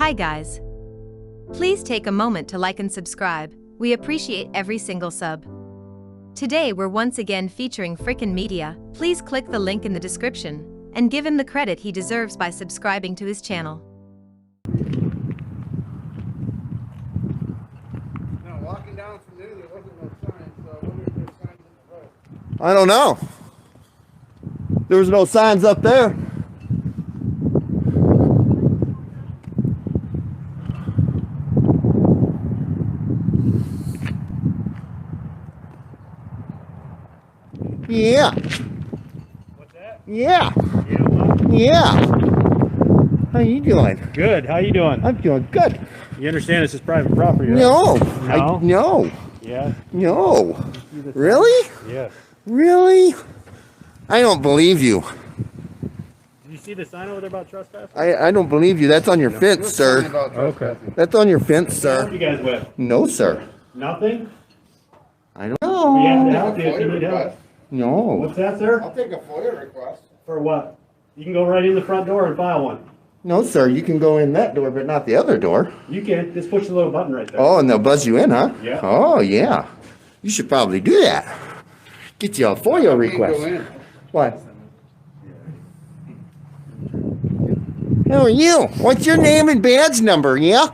Hi guys. Please take a moment to like and subscribe. We appreciate every single sub. Today we're once again featuring Frickin' Media. Please click the link in the description and give him the credit he deserves by subscribing to his channel. Now, walking down from there wasn't no sign, so I wonder if there's signs in the road. I don't know. There was no signs up there. Yeah. What's that? Yeah. Yeah, what? Yeah. How you doing? Good. How you doing? I'm doing good. You understand this is private property, right? No. No? No. Yeah. No. Really? Yes. Really? I don't believe you. Did you see the sign over there about trespassing? I don't believe you. That's on your fence, sir. Okay. That's on your fence, What help sir. you guys with? No, sir. Nothing? I don't We have to know. help you if you need help. No. What's that, sir? I'll take a FOIA request. For what? You can go right in the front door and file one. No, sir. You can go in that door, but not the other door. You can. Just push the little button right there. Oh, and they'll buzz you in, huh? Yeah. Oh, yeah. You should probably do that. Get you a FOIA You request. can go in. What? How are you? What's your name and badge number, yeah?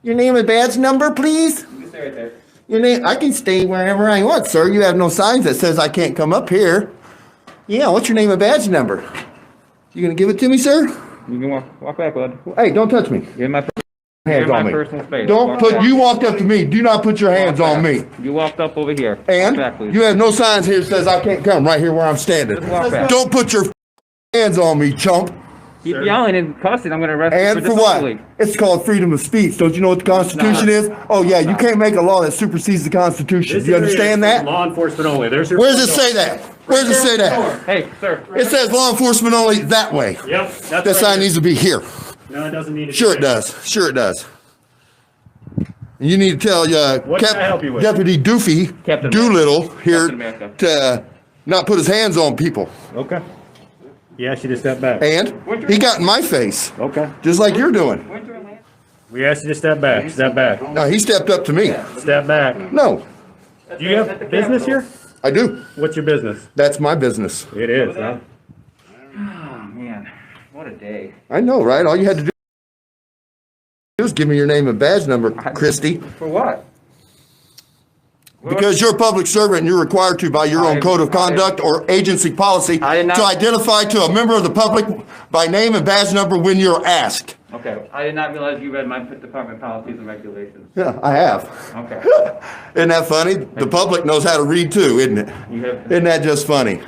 Your name and badge number, please? You stay right there. Your name, I can stay wherever I want, sir. You have no signs that says I can't come up here. Yeah, what's your name and badge number? You gonna give it to me, sir? You can walk back, bud. Hey, don't touch me. You're in my, Hands you're on in my me. personal space. Don't Walk put, back. you walked up to me. Do not put your hands Walk on back. me. You walked up over here. And Walk back, please. you have no signs here that says I can't come right here where I'm standing. Just walk back. Don't put your hands on me, chump. Keep yelling and cussing. I'm going to arrest you And for for what? disorderly. It's called freedom of speech. Don't you know what the Constitution is? Oh yeah, you can't make a law that supersedes the Constitution. Do you understand that? Law enforcement only. There's your Where does it say that? Where does it say that? Hey, sir. It says law enforcement only that way. Yep. That's That right sign here. needs to be here. No, it doesn't need to. Sure be it there. does. Sure it does. You need to tell What can I help you with? Deputy Doofy Captain Doolittle here Captain America. to not put his hands on people. Okay. He asked you to step back. And he got in my face, Okay. just like you're doing. We asked you to step back. Step back. No, he stepped up to me. Step back. No, Do you have business here? I do. What's your business? That's my business. It is, huh? Oh, man. What a day. I know, right? All you had to do was give me your name and badge number, Christy. For what? Because you're a public servant and you're required to by your own code of conduct or agency policy I did not- to identify to a member of the public by name and badge number when you're asked. Okay. I did not realize you read my department policies and regulations. Yeah, I have. Okay. Isn't that funny? The public knows how to read too, isn't it? You have. Isn't that just funny?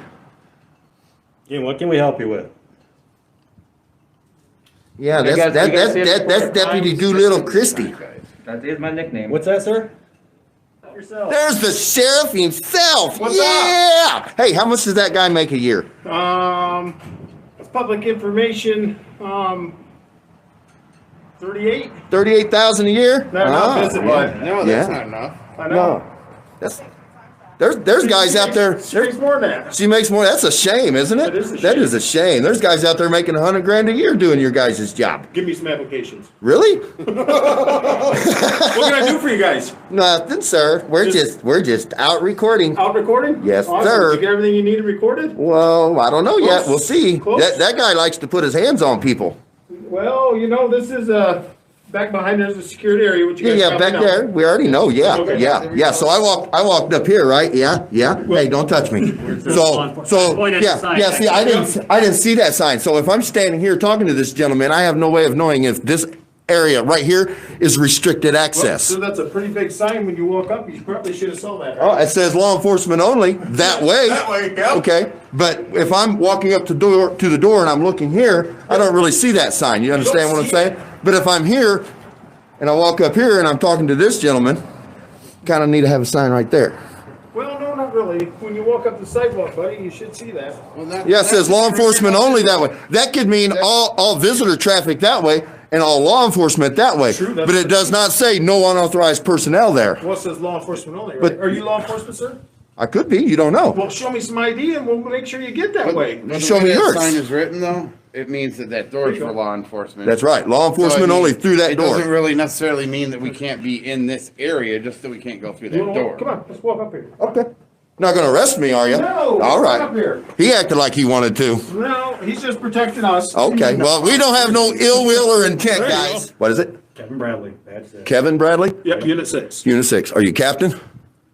Yeah, what can we help you with? Yeah, You guys- you guys see it that's before? Deputy Doolittle Christie. That is my nickname. What's that, sir? Yourself. There's the sheriff himself. What's yeah. Hey, how much does that guy make a year? It's public information, 38? 38,000 a year? No, not visible. No, that's Yeah. not enough. I No. That's there's guys out there. She makes more than that. She makes more. That's a shame, isn't it? That is a That shame. is a shame. There's guys out there making 100 grand a year doing your guys' job. Give me some applications. Really? What can I do for you guys? Nothing, sir. We're just out recording. Out recording? Yes, Awesome. sir. You get everything you needed recorded? Well, I don't know yet. Close. We'll see. Close. That guy likes to put his hands on people. Well, you know, this is, back behind there's a security area, which you guys Yeah, probably back know. there. We already know. Yeah, Okay. yeah. So I walked up here, right? Yeah. Hey, don't touch me. So Point at the sign. yeah. See, I didn't see that sign. So if I'm standing here talking to this gentleman, I have no way of knowing if this area right here is restricted Well, access. so that's a pretty big sign when you walk up. You probably should have saw that. Oh, it says law enforcement only that way. That way, yeah. Okay, but if I'm walking up to the door and I'm looking here, I don't really see that sign. You understand what I'm saying? But if I'm here and I walk up here and I'm talking to this gentleman, kind of need to have a sign right there. Well, no, not really. When you walk up the sidewalk, buddy, you should see that. Yeah, it says law enforcement only that way. That could mean all visitor traffic that way and all law enforcement that way. True, that's But it does not say no unauthorized personnel there. Well, it says law enforcement only, right? But- Are you law enforcement, sir? I could be, you don't know. Well, show me some ID and we'll make sure you get that way. Show me yours. Sign is written though. it means that that door is for law enforcement. That's right. Law enforcement So, I mean, only through that it door. doesn't really necessarily mean that we can't be in this area, just that we can't go through that door. Come on, let's walk up here. Okay. Not gonna arrest me, are you? No, All right. come up here. He acted like he wanted to. No, he's just protecting us. Okay. Well, we don't have no ill will or intent, There you guys. What is it? Kevin Bradley, that's it. Kevin Bradley? Yep, Unit 6. Unit 6. Are you captain?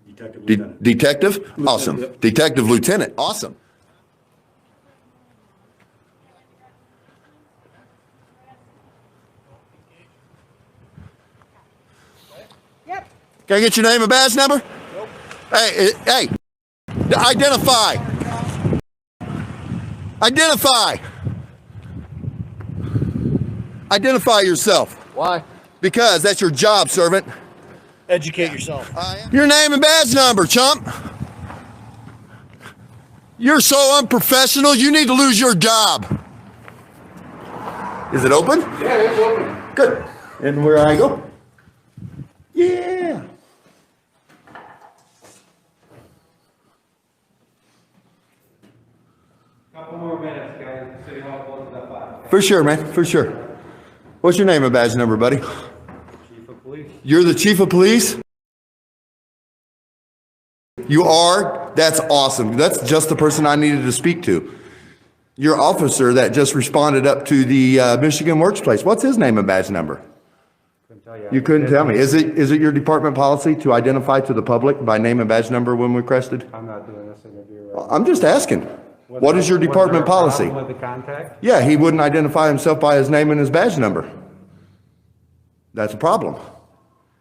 Detective Lieutenant. Detective? Awesome. Yep. Detective Lieutenant. Awesome. Yep. Can I get your name and badge number? Nope. Hey, identify. Identify. Identify yourself. Why? Because that's your job, servant. Educate yourself. Your name and badge number, chump. You're so unprofessional, you need to lose your job. Is it open? Yeah, it's open. Good. And where I go? Yeah. Couple more minutes, guys. City Hall closes at 5. For sure, man. For sure. What's your name and badge number, buddy? Chief of Police. You're the chief of police? You are? That's awesome. That's just the person I needed to speak to. Your officer that just responded up to the Michigan Works place. What's his name and badge number? You couldn't tell me. Is it your department policy to identify to the public by name and badge number when requested? I'm not doing this interview. I'm just asking. What is your department policy? With the contact? Yeah, he wouldn't identify himself by his name and his badge number. That's a problem.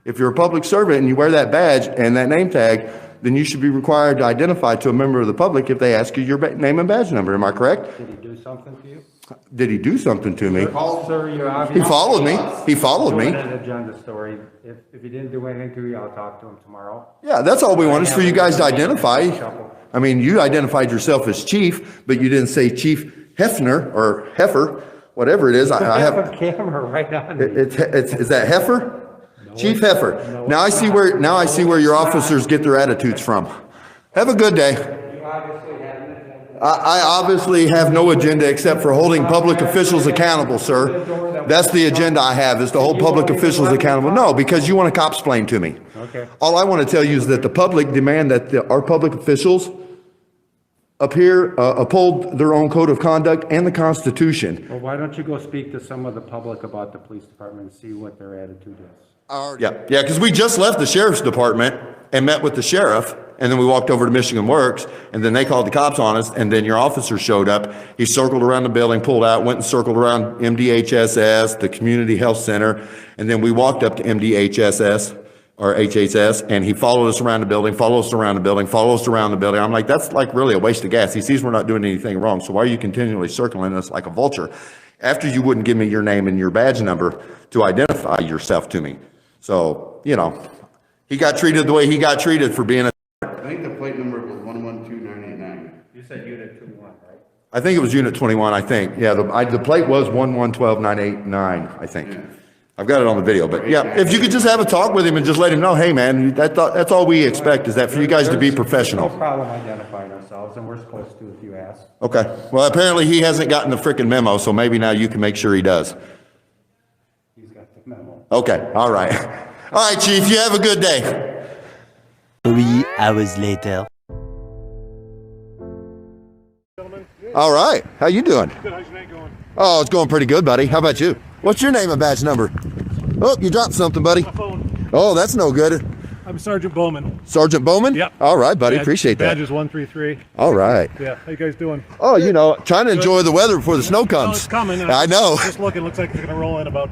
If you're a public servant and you wear that badge and that name tag, then you should be required to identify to a member of the public if they ask you your name and badge number. Am I correct? Did he do something to you? Did he do something to me? Sir, you obviously. He followed me. He followed doing me. an agenda story. If he didn't do anything to you, I'll talk to him tomorrow. Yeah, that's all we want is for you guys to identify. I mean, you identified yourself as chief, but you didn't say Chief Hefner or Heifer, whatever it is. I have a camera right on me. Is that Heifer? Chief Heifer. No, Now I see where your officers get their attitudes from. Have a good day. You obviously have an agenda. I obviously have no agenda except for holding public officials accountable, sir. That's the agenda I have, is to hold public officials accountable. No, because you want to cop-splain to me. Okay. All I want to tell you is that the public demand that our public officials up here uphold their own code of conduct and the Constitution. Well, why don't you go speak to some of the public about the police department and see what their attitude is? Yeah, because we just left the sheriff's department and met with the sheriff, and then we walked over to Michigan Works, and then they called the cops on us, and then your officer showed up. He circled around the building, pulled out, went and circled around MDHSS, the Community Health Center, and then we walked up to MDHSS, or HHS, and he followed us around the building, followed us around the building, followed us around the building. I'm like, that's like really a waste of gas. He sees we're not doing anything wrong, so why are you continually circling us like a vulture after you wouldn't give me your name and your badge number to identify yourself to me? So, you know, he got treated the way he got treated for being a... I think the plate number was 112989. You said Unit 21, right? I think it was Unit 21, I think. Yeah, the plate was 1112989, I think. Yeah. I've got it on the video, but yeah, if you could just have a talk with him and just let him know, hey, man, that's all we expect, is that for you guys to be professional. No problem identifying ourselves, and we're supposed to if you ask. Okay. Well, apparently he hasn't gotten the frickin' memo, so maybe now you can make sure he does. He's got the memo. Okay. All right. All right, Chief, you have a good day. 3 hours later. All right. How you doing? Good, how's your night going? Oh, it's going pretty good, buddy. How about you? What's your name and badge number? Oh, you dropped something, buddy. My phone. Oh, that's no good. I'm Sergeant Bowman. Sergeant Bowman? Yep. All right, buddy. Badge- Appreciate that. Badge is 133. All right. Yeah, how you guys doing? Oh, you know, trying to enjoy the weather before the snow Oh, comes. it's coming. I know. Just looking, looks like it's going to roll in about,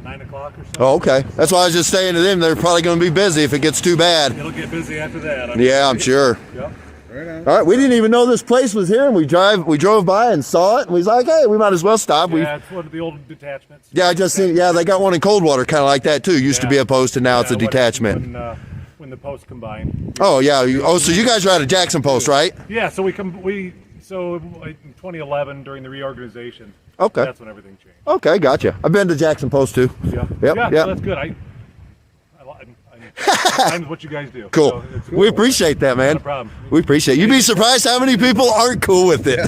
9 o'clock or so. Oh, okay. That's why I was just saying to them, they're probably going to be busy if it gets too bad. It'll get busy after that. Yeah, I'm sure. Yep. All right, we didn't even know this place was here, and we drove by and saw it, and we was like, hey, we might as well stop. Yeah, it's one of the old detachments. I just seen, they got one in Coldwater, kind of like that too. Used to be a post, and now it's a detachment. When the posts combine. Oh yeah. So you guys are at a Jackson post, right? Yeah. So in 2011 during the reorganization. Okay. That's when everything changed. Okay, gotcha. I've been to Jackson Post too. Yeah. Yep. Yeah. Yep. That's good. That's what you guys do. Cool. So it's We appreciate that, man. Not a problem. We appreciate it. You'd be surprised how many people aren't cool with it.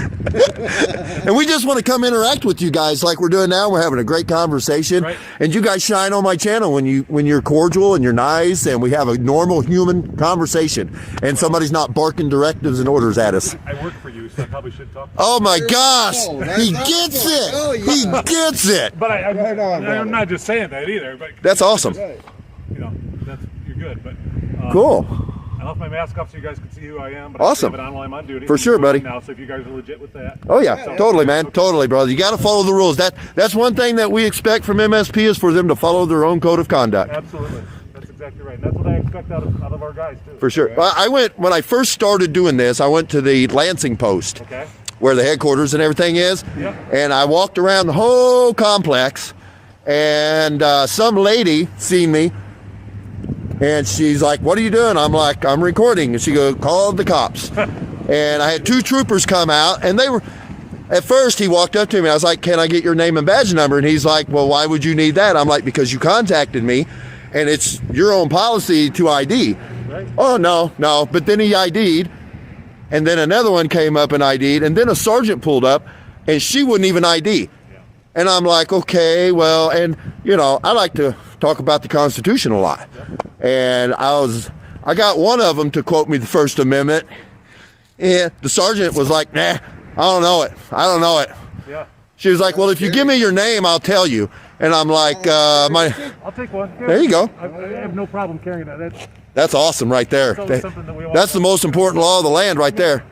And we just want to come interact with you guys like we're doing now. We're having a great conversation. Right. And you guys shine on my channel when you're cordial and you're nice and we have a normal human conversation and somebody's not barking directives and orders at us. I work for you, so I probably should talk. Oh my gosh. Oh, that's He gets awesome. it. Oh, He yeah. gets it. But I'm brother. not just saying that either. But That's awesome. you know, you're good. But Cool. I left my mask off so you guys can see who I am. But Awesome. I have it on while I'm on duty. For sure, buddy. Now, so if you guys are legit with that. Oh yeah, totally, man, totally, brother. You got to follow the rules. That's one thing that we expect from MSP is for them to follow their own code of conduct. Absolutely. That's exactly right. And that's what I expect out of our guys too. For sure. I went when I first started doing this. I went to the Lansing Post, Okay. where the headquarters and everything is, Yep. and I walked around the whole complex, and some lady seen me. And she's like, "What are you doing?" I'm like, "I'm recording." And she goes, "Call the cops." And I had two troopers come out, and they were, at first he walked up to me. I was like, "Can I get your name and badge number?" And he's like, "Well, why would you need that?" I'm like, "Because you contacted me, and it's your own policy to ID." Right. "Oh, no." But then he ID'd, and then another one came up and ID'd, and then a sergeant pulled up, and she wouldn't even ID. And I'm like, okay, well, and you know, I like to talk about the Constitution a lot. And I got one of them to quote me the First Amendment. And the sergeant was like, "Nah, I don't know it. Yeah. She was like, "Well, if you give me your name, I'll tell you." And I'm like, I'll take one. There you go. I have no problem carrying that. That's awesome right there. always something that we all That's the most important law of the land right there.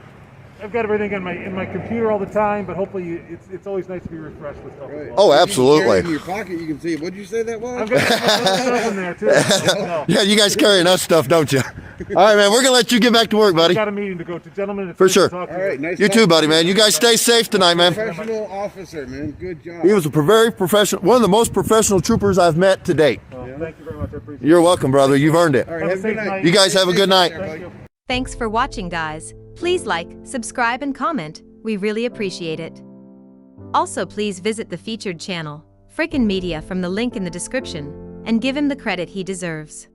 I've got everything in my computer all the time, but hopefully it's always nice to be refreshed with stuff as well. Oh, You can carry it absolutely. in your pocket, you can see. What'd you say that was? I've got some other stuff in there too. So, Yeah, you guys carry enough stuff, don't you? All right, man, we're going to let you get back to work, buddy. I've got a meeting to go to, gentlemen. It's For nice to sure. talk to All right, nice. You too, buddy, man. You guys stay safe tonight, man. Professional officer, man. Good job. He was a very professional, one of the most professional troopers I've met to date. Well, thank you very much. I appreciate it. You're welcome, brother. You've earned it. All right, Have a have a good safe night. night. You guys have a good night. Thank you. Thanks for watching, guys. Please like, subscribe, and comment. We really appreciate it. Also, please visit the featured channel, Frickin' Media, from the link in the description, and give him the credit he deserves.